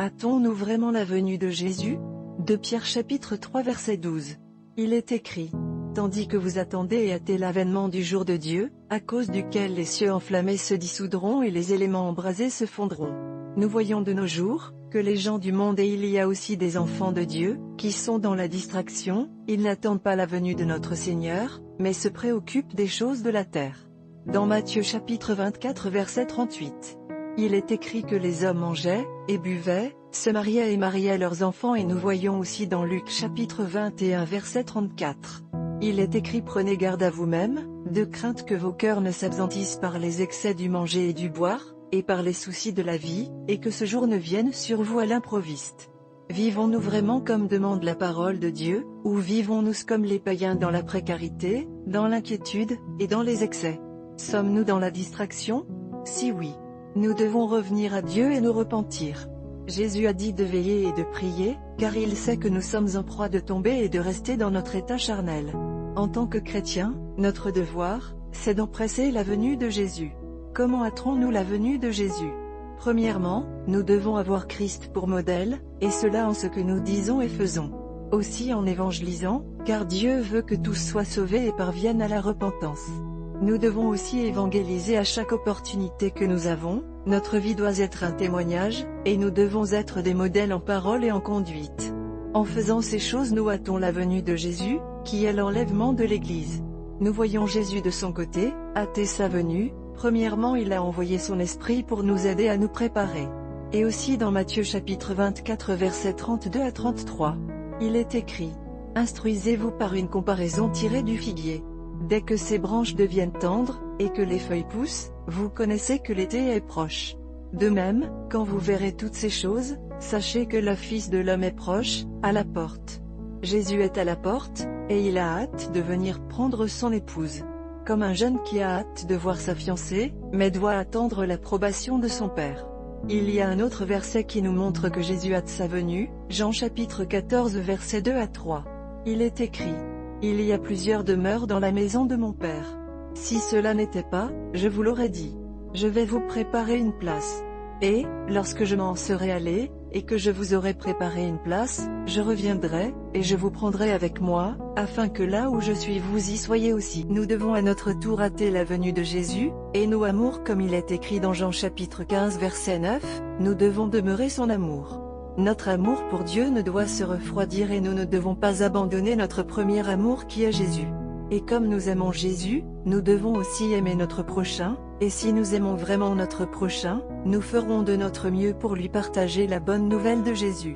Attends-nous vraiment la venue de Jésus? 2 Pierre chapitre 3 verset 12. Il est écrit: tandis que vous attendez et hâtez l'avènement du jour de Dieu, à cause duquel les cieux enflammés se dissoudront et les éléments embrasés se fondront. Nous voyons de nos jours, que les gens du monde, et il y a aussi des enfants de Dieu, qui sont dans la distraction, ils n'attendent pas la venue de notre Seigneur, mais se préoccupent des choses de la terre. Dans Matthieu chapitre 24 verset 38. Il est écrit que les hommes mangeaient, et buvaient, se mariaient et mariaient leurs enfants, et nous voyons aussi dans Luc chapitre 21 verset 34. Il est écrit: prenez garde à vous-même, de crainte que vos cœurs ne s'apesantissent par les excès du manger et du boire, et par les soucis de la vie, et que ce jour ne vienne sur vous à l'improviste. Vivons-nous vraiment comme demande la parole de Dieu, ou vivons-nous comme les païens dans la précarité, dans l'inquiétude, et dans les excès? Sommes-nous dans la distraction? Si oui, nous devons revenir à Dieu et nous repentir. Jésus a dit de veiller et de prier, car il sait que nous sommes en proie de tomber et de rester dans notre état charnel. En tant que chrétiens, notre devoir, c'est d'empresser la venue de Jésus. Comment attendons-nous la venue de Jésus? Premièrement, nous devons avoir Christ pour modèle, et cela en ce que nous disons et faisons. Aussi en évangélisant, car Dieu veut que tous soient sauvés et parviennent à la repentance. Nous devons aussi évangéliser à chaque opportunité que nous avons, notre vie doit être un témoignage, et nous devons être des modèles en parole et en conduite. En faisant ces choses, nous hâtons la venue de Jésus, qui est l'enlèvement de l'Église. Nous voyons Jésus de son côté, hâter sa venue. Premièrement, il a envoyé son esprit pour nous aider à nous préparer. Et aussi dans Matthieu chapitre 24 versets 32 à 33. Il est écrit: instruisez-vous par une comparaison tirée du figuier. Dès que ses branches deviennent tendres, et que les feuilles poussent, vous connaissez que l'été est proche. De même, quand vous verrez toutes ces choses, sachez que le Fils de l'homme est proche, à la porte. Jésus est à la porte, et il a hâte de venir prendre son épouse. Comme un jeune qui a hâte de voir sa fiancée, mais doit attendre l'approbation de son père. Il y a un autre verset qui nous montre que Jésus hâte sa venue, Jean chapitre 14 versets 2 à 3. Il est écrit: il y a plusieurs demeures dans la maison de mon père. Si cela n'était pas, je vous l'aurais dit. Je vais vous préparer une place. Et, lorsque je m'en serai allé, et que je vous aurai préparé une place, je reviendrai, et je vous prendrai avec moi, afin que là où je suis vous y soyez aussi. Nous devons à notre tour hâter la venue de Jésus, et nos amours, comme il est écrit dans Jean chapitre 15 verset 9, nous devons demeurer son amour. Notre amour pour Dieu ne doit se refroidir et nous ne devons pas abandonner notre premier amour qui est Jésus. Et comme nous aimons Jésus, nous devons aussi aimer notre prochain, et si nous aimons vraiment notre prochain, nous ferons de notre mieux pour lui partager la bonne nouvelle de Jésus.